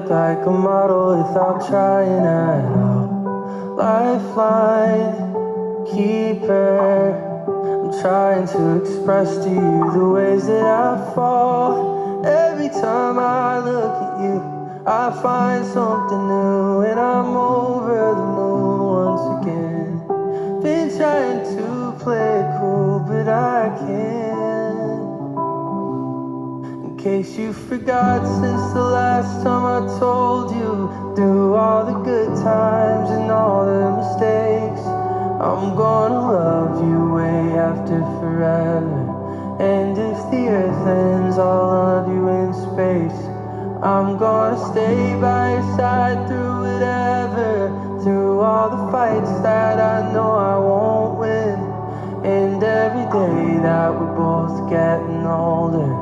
look like a model without trying at all. Lifeline, keeper. I'm trying to express to you the ways that I fall. Every time I look at you, I find something new, and I'm over the moon once again. Been trying to play it cool, but I can't. In case you forgot, since the last time I told you, through all the good times and all the mistakes, I'm gonna love you way after forever. And if the earth ends, I'll love you in space. I'm gonna stay by your side through whatever, through all the fights that I know I won't win. And every day that we're both getting older,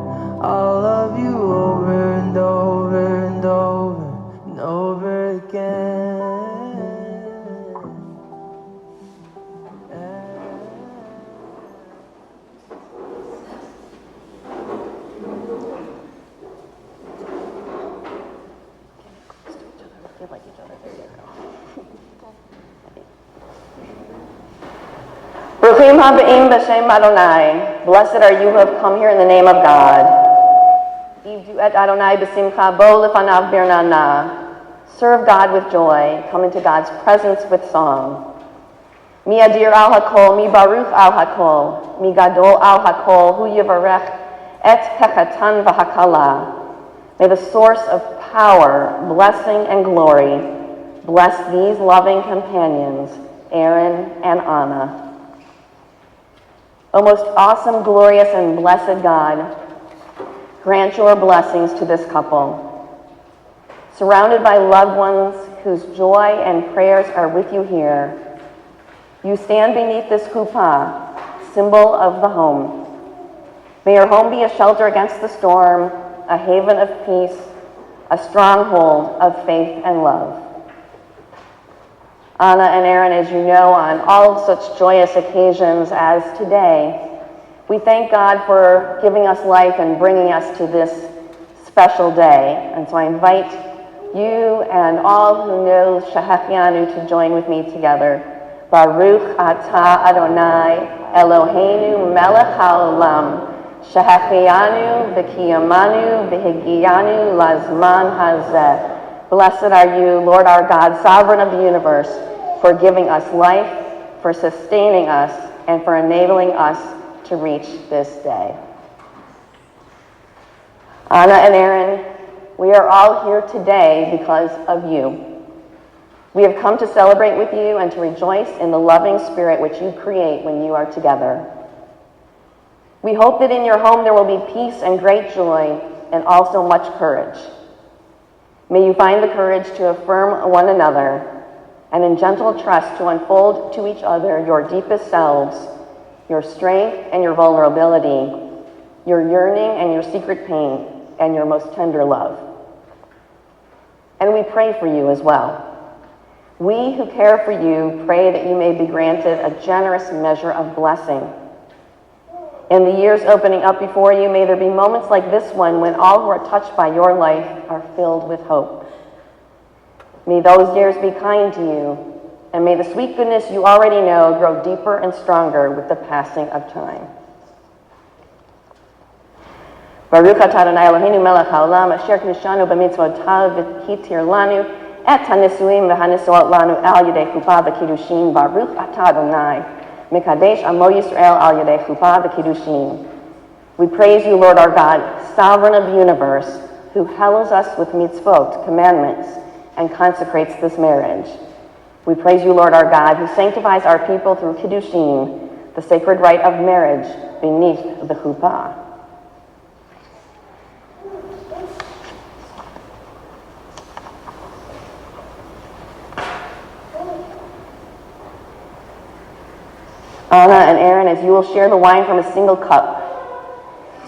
I'll love you over and over and over and over again. Like each other. There you go. Bruchim haba'im b'shem Adonai. Blessed are you who have come here in the name of God. Ivdu et Adonai b'simcha bo lefanav birnana. Serve God with joy. Come into God's presence with song. Mi adir al hakol, mi baruch al hakol, mi gadol al hakol, hu yivarech et pechatan v'hakala. May the source of power, blessing, and glory bless these loving companions, Aaron and Anna. O most awesome, glorious, and blessed God, grant your blessings to this couple. Surrounded by loved ones whose joy and prayers are with you here, you stand beneath this chuppah, symbol of the home. May your home be a shelter against the storm, a haven of peace, a stronghold of faith and love. Anna and Aaron, as you know, on all such joyous occasions as today, we thank God for giving us life and bringing us to this special day. And so I invite you and all who know Shehechianu to join with me together. Baruch atah Adonai Eloheinu melech haolam. Shehechianu v'kiyamanu v'higiyanu lazman hazeh. Blessed are you, Lord our God, sovereign of the universe, for giving us life, for sustaining us, and for enabling us to reach this day. Anna and Aaron, we are all here today because of you. We have come to celebrate with you and to rejoice in the loving spirit which you create when you are together. We hope that in your home there will be peace and great joy and also much courage. May you find the courage to affirm one another and in gentle trust to unfold to each other your deepest selves, your strength and your vulnerability, your yearning and your secret pain, and your most tender love. And we pray for you as well. We who care for you pray that you may be granted a generous measure of blessing. In the years opening up before you, may there be moments like this one when all who are touched by your life are filled with hope. May those years be kind to you, and may the sweet goodness you already know grow deeper and stronger with the passing of time. Baruch atah Adonai Eloheinu melech haolam asher kiddushanu b'mitzvotav v'hitir lanu et hanisuim v'hanisuot lanu al yedei chuppah v'kiddushin. Baruch atah Adonai Mekadesh Amo Yisrael al Yadei Chuppah v'Kiddushin. We praise you, Lord our God, sovereign of the universe, who hallows us with mitzvot, commandments, and consecrates this marriage. We praise you, Lord our God, who sanctifies our people through Kiddushin, the sacred rite of marriage beneath the chuppah. Anna and Aaron, as you will share the wine from a single cup,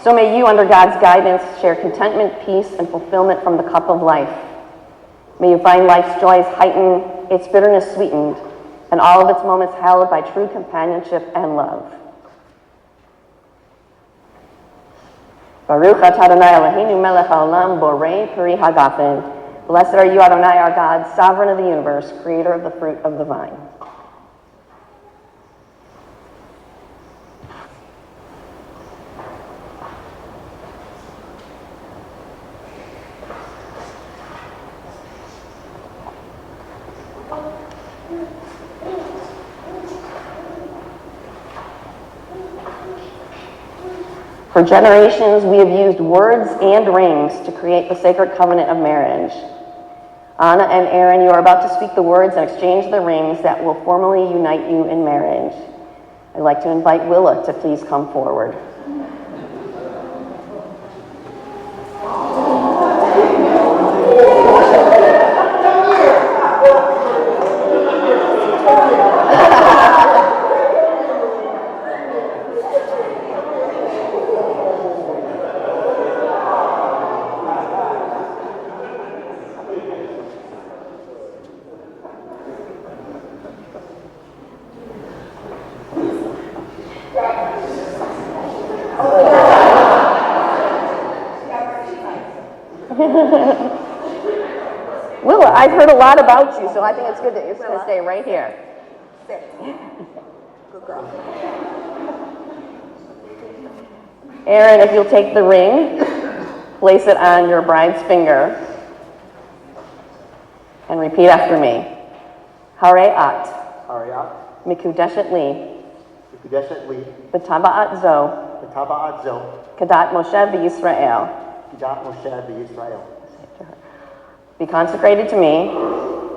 so may you, under God's guidance, share contentment, peace, and fulfillment from the cup of life. May you find life's joys heightened, its bitterness sweetened, and all of its moments hallowed by true companionship and love. Baruch atah Adonai Eloheinu melech haolam borei peri hagafen Blessed are you, Adonai, our God, sovereign of the universe, creator of the fruit of the vine. For generations, we have used words and rings to create the sacred covenant of marriage. Anna and Aaron, you are about to speak the words and exchange the rings that will formally unite you in marriage. I'd like to invite Willa to please come forward. Willa, I've heard a lot about you, so I think it's good that you're going to stay right here. Good girl. Aaron, if you'll take the ring, place it on your bride's finger, and repeat after me. Hareat, Hareat, Mikudeshet li, Mikudeshet li, B'taba'at zo, B'taba'at zo, Kadat Moshe v'Yisrael. Kidat Moshe v'Yisrael. Be consecrated to me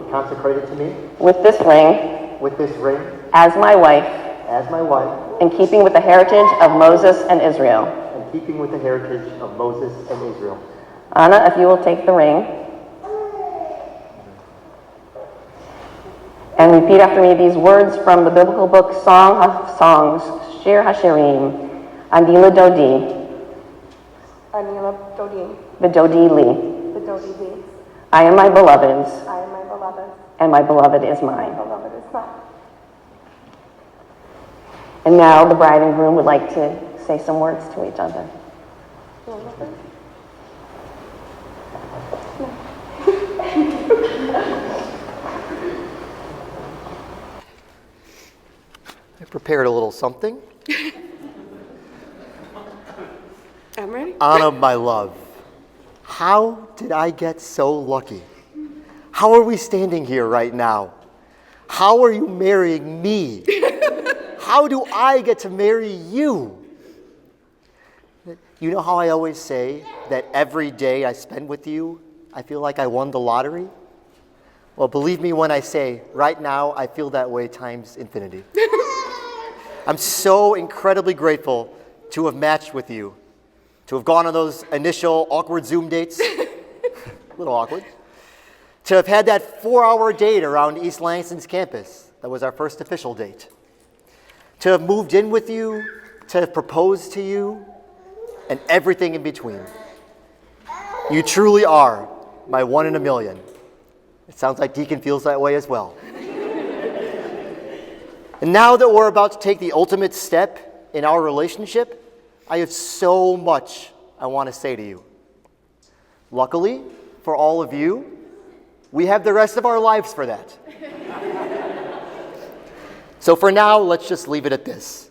Be consecrated to me with this ring with this ring as my wife, as my wife, in keeping with the heritage of Moses and Israel. and keeping with the heritage of Moses and Israel. Anna, if you will take the ring and repeat after me these words from the biblical book Song of Songs, Shir HaShirim, Andila Dodi, Anila Dodi, V'dodi li. the Dodi Lee. I am my beloved's, I am my beloved. and my beloved is mine. My beloved is mine. And now the bride and groom would like to say some words to each other. I prepared a little something. I'm ready. Anna, my love, how did I get so lucky? How are we standing here right now? How are you marrying me? How do I get to marry you? You know how I always say that every day I spend with you, I feel like I won the lottery? Well, believe me when I say, right now, I feel that way times infinity. I'm so incredibly grateful to have matched with you, to have gone on those initial awkward Zoom dates, a little awkward, to have had that 4-hour date around East Langston's campus. That was our first official date. To have moved in with you, to have proposed to you, and everything in between. You truly are my one in a million. It sounds like Deacon feels that way as well. And now that we're about to take the ultimate step in our relationship, I have so much I want to say to you. Luckily, for all of you, we have the rest of our lives for that. So for now, let's just leave it at this.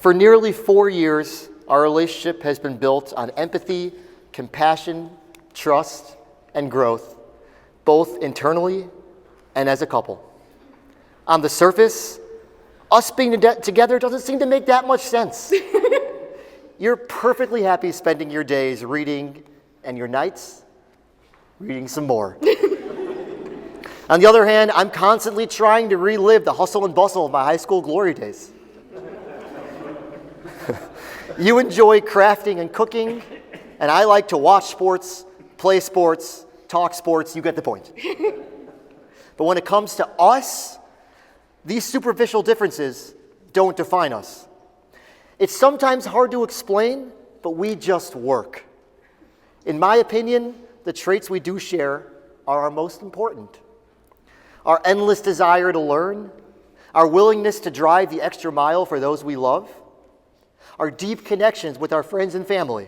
For nearly 4 years, our relationship has been built on empathy, compassion, trust, and growth, both internally and as a couple. On the surface, us being together doesn't seem to make that much sense. You're perfectly happy spending your days reading and your nights reading some more. On the other hand, I'm constantly trying to relive the hustle and bustle of my high school glory days. You enjoy crafting and cooking, and I like to watch sports, play sports, talk sports, you get the point. But when it comes to us, these superficial differences don't define us. It's sometimes hard to explain, but we just work. In my opinion, the traits we do share are our most important. Our endless desire to learn, our willingness to drive the extra mile for those we love, our deep connections with our friends and family.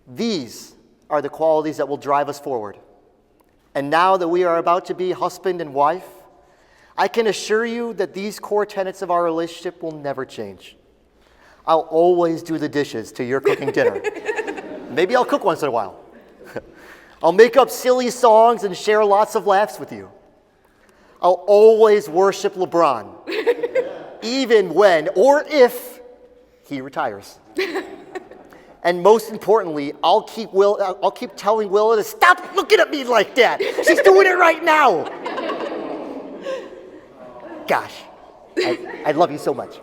These are the qualities that will drive us forward. And now that we are about to be husband and wife, I can assure you that these core tenets of our relationship will never change. I'll always do the dishes to your cooking dinner. Maybe I'll cook once in a while. I'll make up silly songs and share lots of laughs with you. I'll always worship LeBron, even when or if he retires. And most importantly, I'll keep telling Willa to stop looking at me like that. She's doing it right now. Gosh, I love you so much.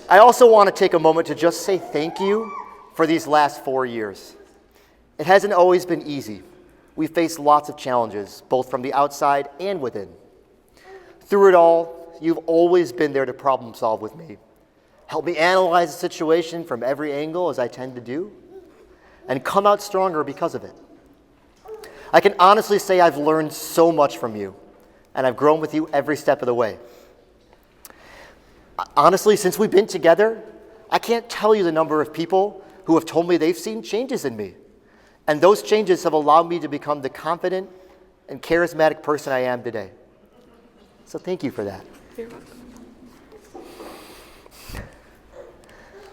I also want to take a moment to just say thank you for these last 4 years. It hasn't always been easy. We faced lots of challenges, both from the outside and within. Through it all, you've always been there to problem solve with me. Help me analyze the situation from every angle, as I tend to do, and come out stronger because of it. I can honestly say I've learned so much from you, and I've grown with you every step of the way. Honestly, since we've been together, I can't tell you the number of people who have told me they've seen changes in me. And those changes have allowed me to become the confident and charismatic person I am today. So thank you for that. You're welcome.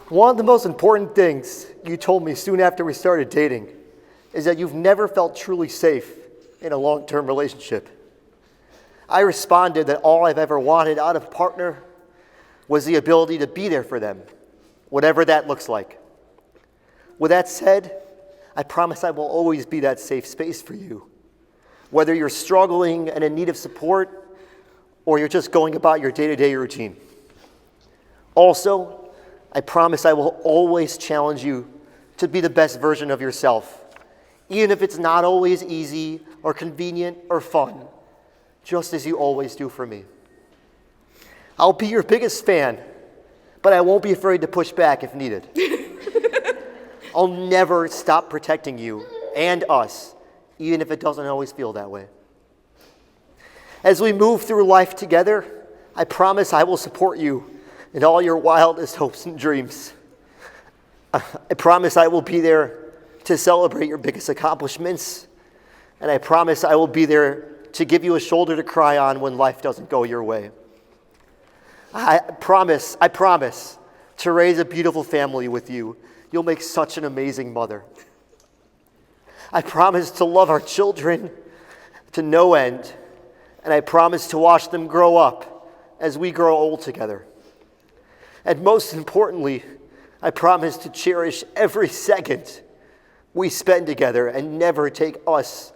One of the most important things you told me soon after we started dating is that you've never felt truly safe in a long-term relationship. I responded that all I've ever wanted out of a partner was the ability to be there for them, whatever that looks like. With that said, I promise I will always be that safe space for you, whether you're struggling and in need of support or you're just going about your day-to-day routine. Also, I promise I will always challenge you to be the best version of yourself, even if it's not always easy or convenient or fun, just as you always do for me. I'll be your biggest fan, but I won't be afraid to push back if needed. I'll never stop protecting you and us, even if it doesn't always feel that way. As we move through life together, I promise I will support you in all your wildest hopes and dreams. I promise I will be there to celebrate your biggest accomplishments, and I promise I will be there to give you a shoulder to cry on when life doesn't go your way. I promise to raise a beautiful family with you. You'll make such an amazing mother. I promise to love our children to no end, and I promise to watch them grow up as we grow old together. And most importantly, I promise to cherish every second we spend together and never take us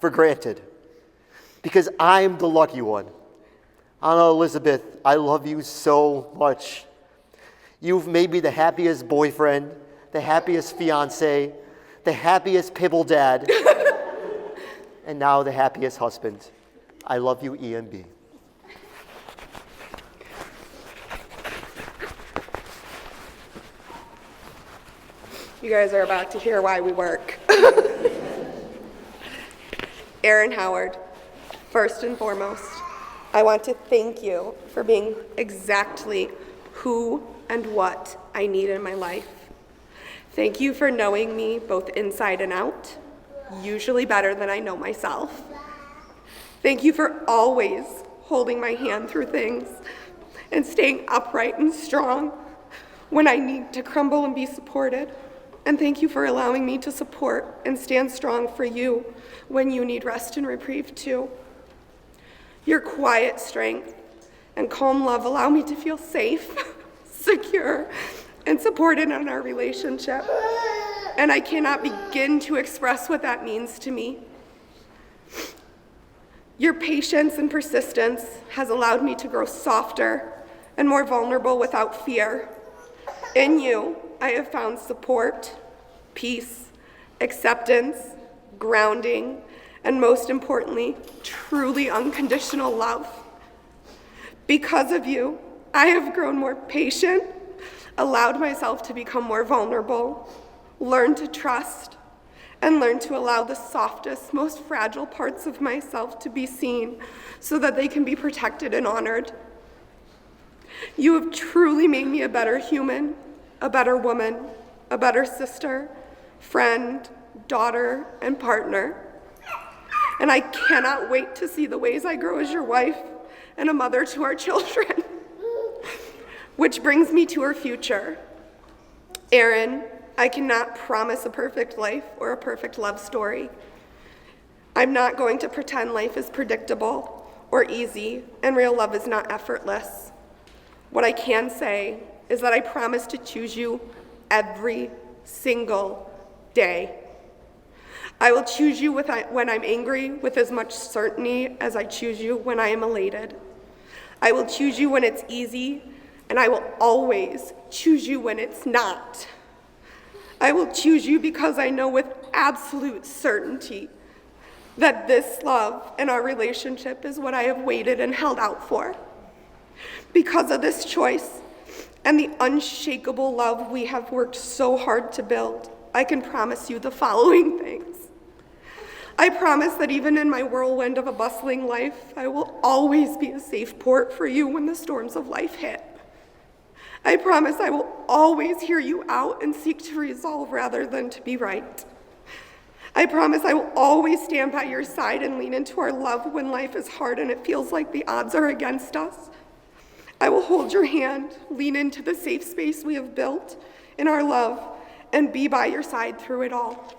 for granted. Because I'm the lucky one. Anna Elizabeth, I love you so much. You've made me the happiest boyfriend, the happiest fiance, the happiest pibble dad, and now the happiest husband. I love you, EMB. You guys are about to hear why we work. Aaron Howard, first and foremost, I want to thank you for being exactly who and what I need in my life. Thank you for knowing me both inside and out, usually better than I know myself. Thank you for always holding my hand through things and staying upright and strong when I need to crumble and be supported. And thank you for allowing me to support and stand strong for you when you need rest and reprieve too. Your quiet strength and calm love allow me to feel safe, secure, and supported in our relationship. And I cannot begin to express what that means to me. Your patience and persistence has allowed me to grow softer and more vulnerable without fear. In you, I have found support, peace, acceptance, grounding, and most importantly, truly unconditional love. Because of you, I have grown more patient, allowed myself to become more vulnerable, learned to trust, and learned to allow the softest, most fragile parts of myself to be seen so that they can be protected and honored. You have truly made me a better human, a better woman, a better sister, friend, daughter, and partner. And I cannot wait to see the ways I grow as your wife and a mother to our children. Which brings me to our future. Aaron, I cannot promise a perfect life or a perfect love story. I'm not going to pretend life is predictable or easy, and real love is not effortless. What I can say is that I promise to choose you every single day. I will choose you when I'm angry with as much certainty as I choose you when I am elated. I will choose you when it's easy, and I will always choose you when it's not. I will choose you because I know with absolute certainty that this love and our relationship is what I have waited and held out for. Because of this choice and the unshakable love we have worked so hard to build, I can promise you the following things. I promise that even in my whirlwind of a bustling life, I will always be a safe port for you when the storms of life hit. I promise I will always hear you out and seek to resolve rather than to be right. I promise I will always stand by your side and lean into our love when life is hard and it feels like the odds are against us. I will hold your hand, lean into the safe space we have built in our love, and be by your side through it all.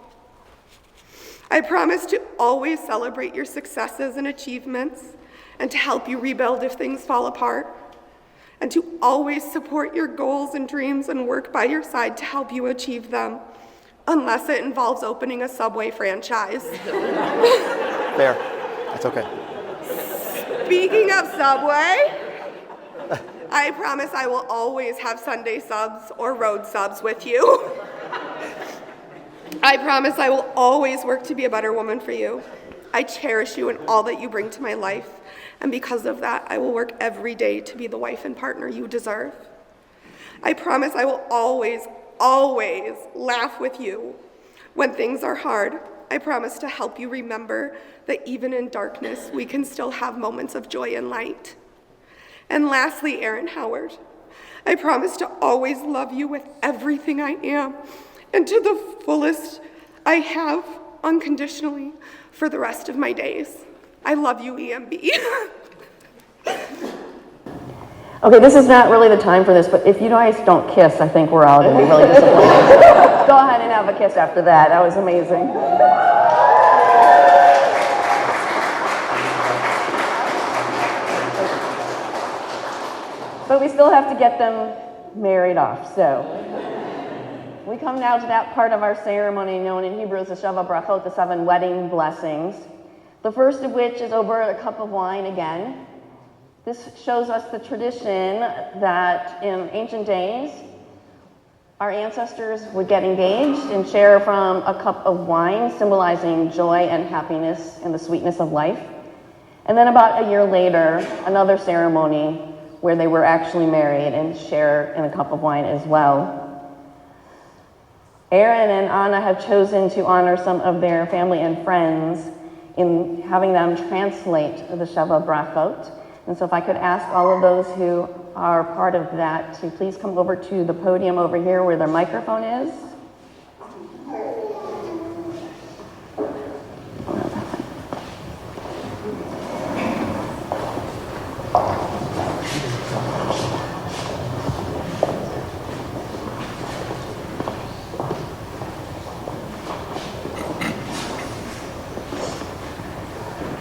I promise to always celebrate your successes and achievements and to help you rebuild if things fall apart, and to always support your goals and dreams and work by your side to help you achieve them, unless it involves opening a Subway franchise. Fair. That's okay. Speaking of Subway, I promise I will always have Sunday subs or road subs with you. I promise I will always work to be a better woman for you. I cherish you and all that you bring to my life, and because of that, I will work every day to be the wife and partner you deserve. I promise I will always, always laugh with you when things are hard. I promise to help you remember that even in darkness, we can still have moments of joy and light. And lastly, Aaron Howard, I promise to always love you with everything I am and to the fullest I have unconditionally for the rest of my days. I love you, EMB. Okay, this is not really the time for this, but if you guys don't kiss, I think we're all going to be really disappointed. Go ahead and have a kiss after that. That was amazing. But we still have to get them married off, so. We come now to that part of our ceremony known in Hebrew as the Sheva Brachot, the 7 wedding blessings. The first of which is over a cup of wine again. This shows us the tradition that in ancient days, our ancestors would get engaged and share from a cup of wine, symbolizing joy and happiness and the sweetness of life. And then about a year later, another ceremony where they were actually married and share in a cup of wine as well. Aaron and Anna have chosen to honor some of their family and friends in having them translate the Sheva Brachot. And so if I could ask all of those who are part of that to please come over to the podium over here where their microphone is.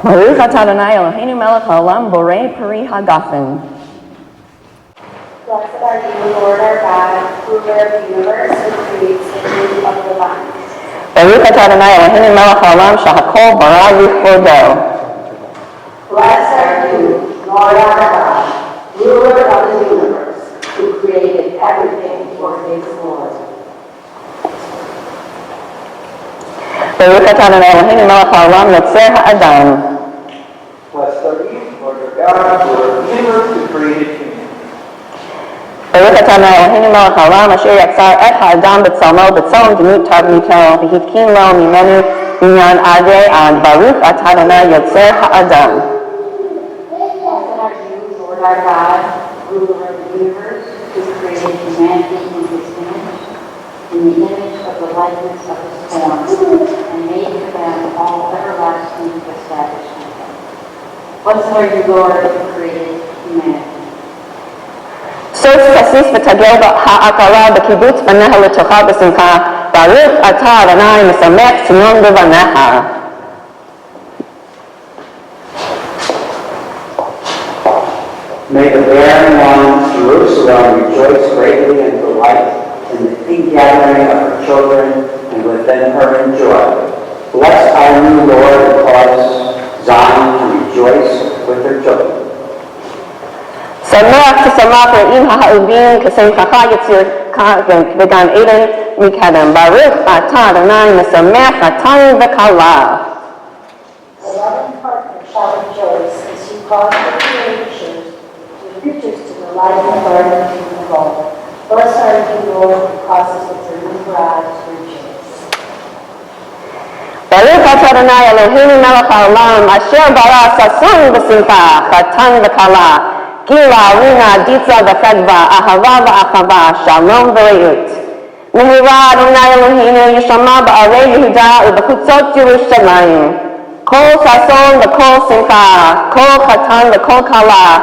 Baruch atah Adonai Eloheinu melech haolam borei peri hagafen. Blessed are you, Lord our God, ruler of the universe, who creates the fruit of the vine. Baruch atah Adonai Eloheinu melech haolam shehakol bara lichvodo. Blessed are you, Lord our God, ruler of the universe, who created everything for his glory. Baruch atah Adonai Eloheinu melech haolam yotzer ha'adam. Blessed are you, Lord our God, ruler of the universe, who created humanity. Baruch atah Adonai Eloheinu melech haolam asher yatzar et ha'adam b'tzelmo b'tzelem demut tadmito v'hitkin lo mimenu binyan adei ad. Baruch atah Adonai yotzer ha'adam. Blessed are you, Lord our God, ruler of the universe, who created humanity in his image. in the image of the likeness of his form, and made for them all everlasting establishment. Blessed are you, Lord, who created humanity. סוף כסיס ותגר ההכרה בקיבוץ בניה לתוכה בשמחה, ברוך אתה אדוני משמח ציון לבניה. May the barren ones, Jerusalem, rejoice greatly and delight in the ingathering of her children, and within her enjoy. Bless our new Lord, and cause Zion to rejoice with her children. שמח תשמח רעים האהובים כשמחך יצירך בגן עדן מקדם. ברוך אתה אדוני משמח חתן וכלה. The loving partner shall rejoice as you cause the creatures to delight in the garden of the Lord. Blessed are you, Lord, who causes with your new bride to rejoice. ברוך אתה אדוני אלוהינו מלך העולם אשר ברא ששון ושמחה חתן וכלה. גילה, רינה, דיצה וחדווה, אהבה ואחווה, שלום ורעות. מהרה אדוני אלוהינו ישמע בערי יהודה ובחוצות ירושלים. כל ששון וכל שמחה, כל חתן וכל כלה,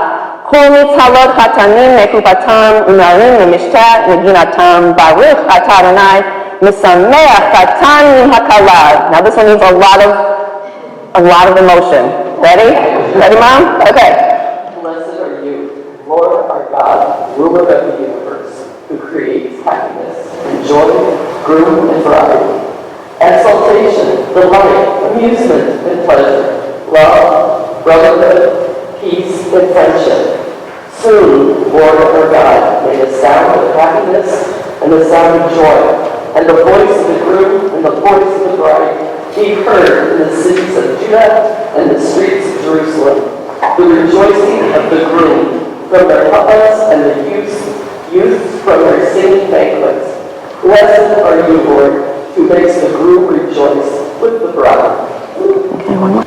כל מצהלות חתנים מחופתם ונערים למשתה נגינתם. ברוך אתה אדוני משמח חתן עם הכלה. Now this one needs a lot of emotion. Ready? Ready, Mom? Okay. Blessed are you, Lord our God, ruler of the universe, who creates happiness and joy, groom and bride, exaltation, delight, amusement and pleasure, love, brotherhood, peace and friendship. Soon, Lord our God, may the sound of happiness and the sound of joy, and the voice of the groom and the voice of the bride be heard in the cities of Judah and the streets of Jerusalem. The rejoicing of the groom from their huppahs and the youths from their singing banquets. Blessed are you, Lord, who makes the groom rejoice with the bride. Okay, one more.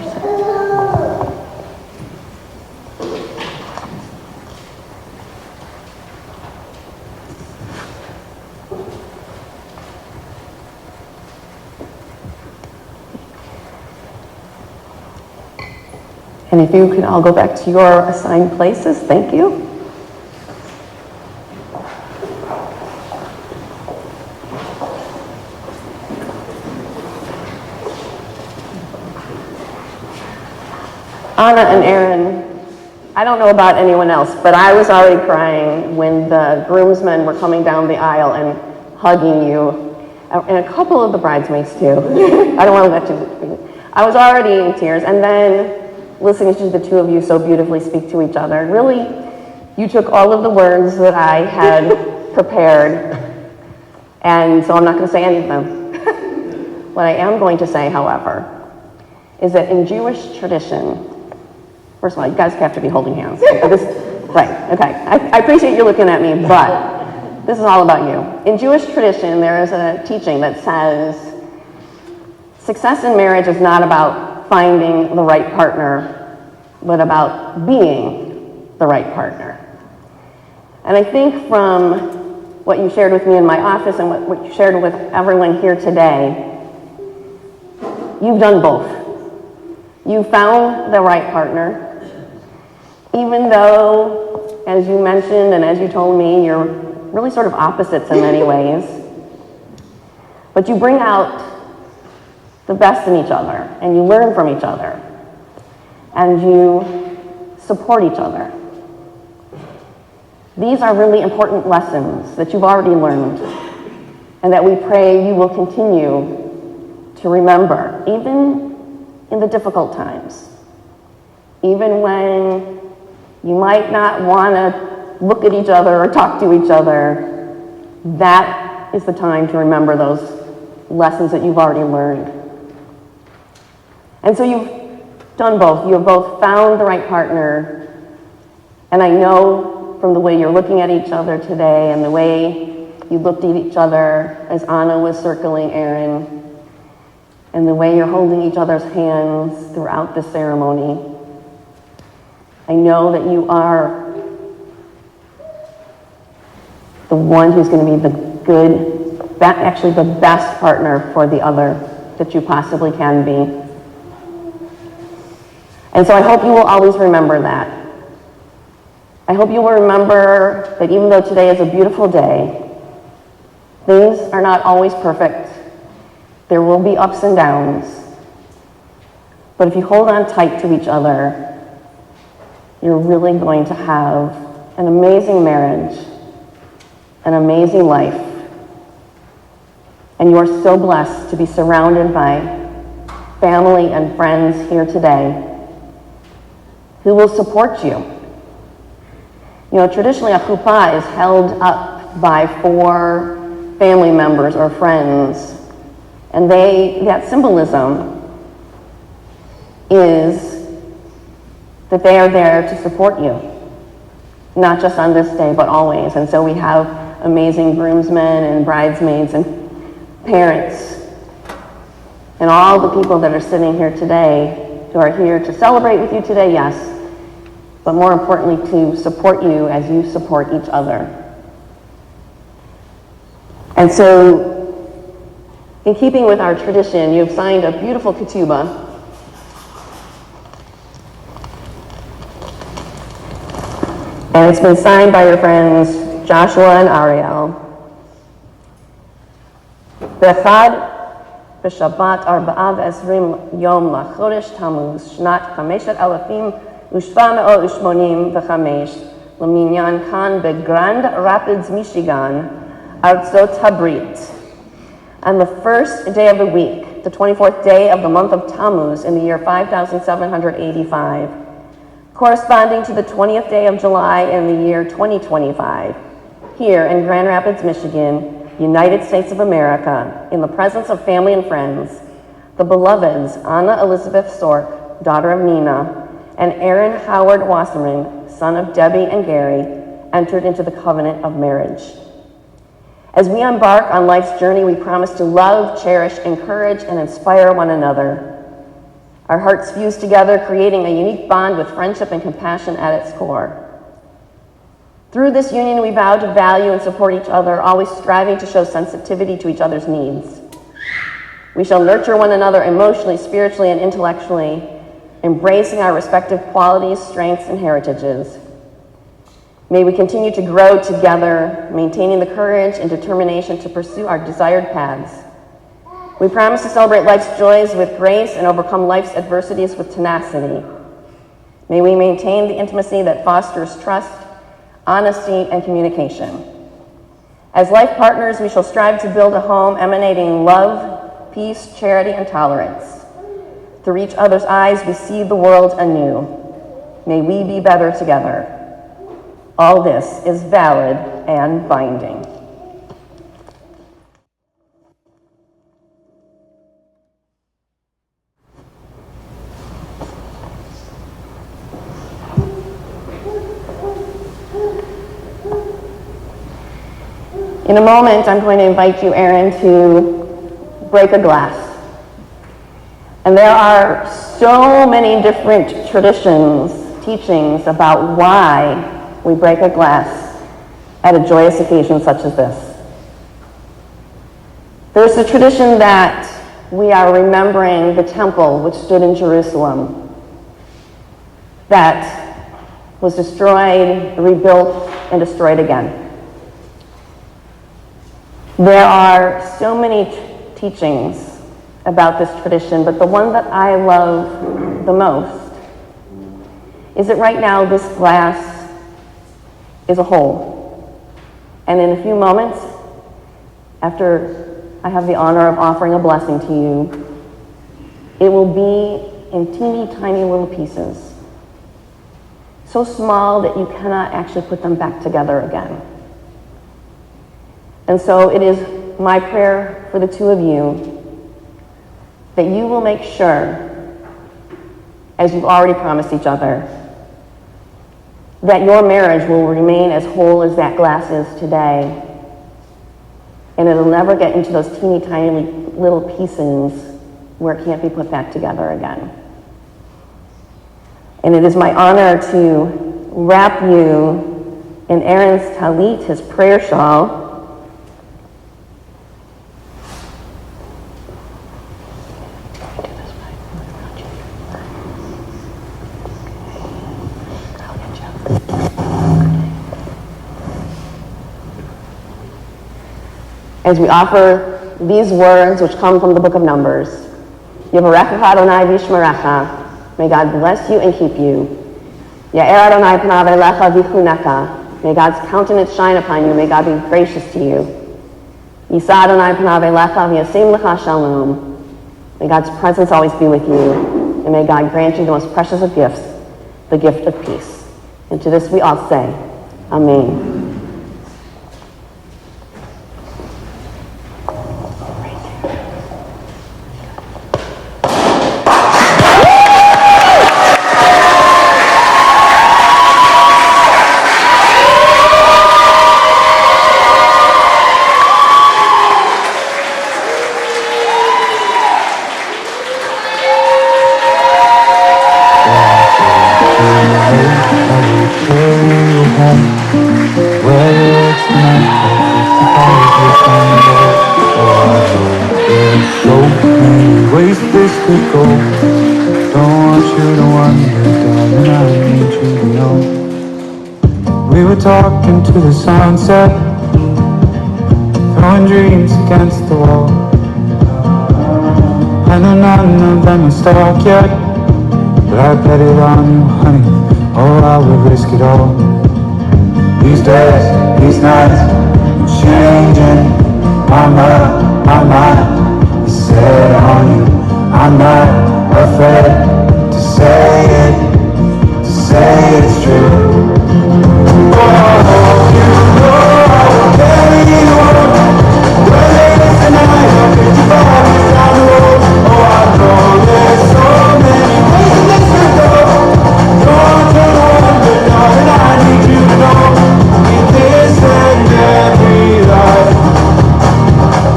And if you could all go back to your assigned places, thank you. Anna and Aaron, I don't know about anyone else, but I was already crying when the groomsmen were coming down the aisle and hugging you, and a couple of the bridesmaids too. I don't want to let you. I was already in tears, and then listening to the two of you so beautifully speak to each other. Really, you took all of the words that I had prepared, and so I'm not going to say any of them. What I am going to say, however, is that in Jewish tradition, first of all, you guys have to be holding hands. Right, okay. I appreciate you looking at me, but this is all about you. In Jewish tradition, there is a teaching that says success in marriage is not about finding the right partner, but about being the right partner. And I think from what you shared with me in my office and what you shared with everyone here today, you've done both. You found the right partner, even though, as you mentioned and as you told me, you're really sort of opposites in many ways. But you bring out the best in each other, and you learn from each other, and you support each other. These are really important lessons that you've already learned, and that we pray you will continue to remember, even in the difficult times, even when you might not want to look at each other or talk to each other. That is the time to remember those lessons that you've already learned. And so you've done both. You have both found the right partner, and I know from the way you're looking at each other today and the way you looked at each other as Anna was circling Aaron, and the way you're holding each other's hands throughout the ceremony, I know that you are the one who's going to be the good actually the best partner for the other that you possibly can be. And so I hope you will always remember that. I hope you will remember that even though today is a beautiful day, things are not always perfect. There will be ups and downs. But if you hold on tight to each other, you're really going to have an amazing marriage, an amazing life. And you are so blessed to be surrounded by family and friends here today who will support you. You know, traditionally a chuppah is held up by 4 family members or friends, and that symbolism is that they are there to support you, not just on this day, but always. And so we have amazing groomsmen and bridesmaids and parents and all the people that are sitting here today who are here to celebrate with you today, yes, but more importantly to support you as you support each other. And so, in keeping with our tradition, you've signed a beautiful ketubah. And it's been signed by your friends Joshua and Ariel. Bechad b'Shabbat 24 yom lachodesh Tammuz shnat 5785 leminyan kan beGrand Rapids, Michigan, Artsot Habrit. On the first day of the week, the 24th day of the month of Tammuz in the year 5785, corresponding to the 20th day of July in the year 2025, here in Grand Rapids, Michigan, United States of America, in the presence of family and friends, the beloveds Anna Elizabeth Stork, daughter of Nina, and Aaron Howard Wasserman, son of Debbie and Gary, entered into the covenant of marriage. As we embark on life's journey, we promise to love, cherish, encourage, and inspire one another. Our hearts fuse together, creating a unique bond with friendship and compassion at its core. Through this union, we vow to value and support each other, always striving to show sensitivity to each other's needs. We shall nurture one another emotionally, spiritually, and intellectually, embracing our respective qualities, strengths, and heritages. May we continue to grow together, maintaining the courage and determination to pursue our desired paths. We promise to celebrate life's joys with grace and overcome life's adversities with tenacity. May we maintain the intimacy that fosters trust, honesty, and communication. As life partners, we shall strive to build a home emanating love, peace, charity, and tolerance. Through each other's eyes, we see the world anew. May we be better together. All this is valid and binding. In a moment, I'm going to invite you, Aaron, to break a glass. And there are so many different traditions, teachings about why we break a glass at a joyous occasion such as this. There's a tradition that we are remembering the temple which stood in Jerusalem that was destroyed, rebuilt, and destroyed again. There are so many teachings about this tradition, but the one that I love the most is that right now this glass is a whole. And in a few moments, after I have the honor of offering a blessing to you, it will be in teeny tiny little pieces, so small that you cannot actually put them back together again. And so it is my prayer for the two of you that you will make sure, as you've already promised each other, that your marriage will remain as whole as that glass is today, and it'll never get into those teeny tiny little pieces where it can't be put back together again. And it is my honor to wrap you in Aaron's talit, his prayer shawl, as we offer these words which come from the book of Numbers. Yevarechecha Adonai v'yishmerecha. May God bless you and keep you. Ya'er Adonai panav elecha v'chuneka. May God's countenance shine upon you. May God be gracious to you. Yisa Adonai panav elecha v'yasim lecha shalom. May God's presence always be with you. And may God grant you the most precious of gifts, the gift of peace. And to this we all say, Amen. Talking to the sunset, throwing dreams against the wall. I know none of them are stuck yet, but I bet it on you, honey. Oh, I would risk it all. These days, these nights, I'm changing my mind is set on you. I'm not afraid to say it's true.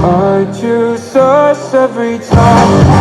I choose us every time.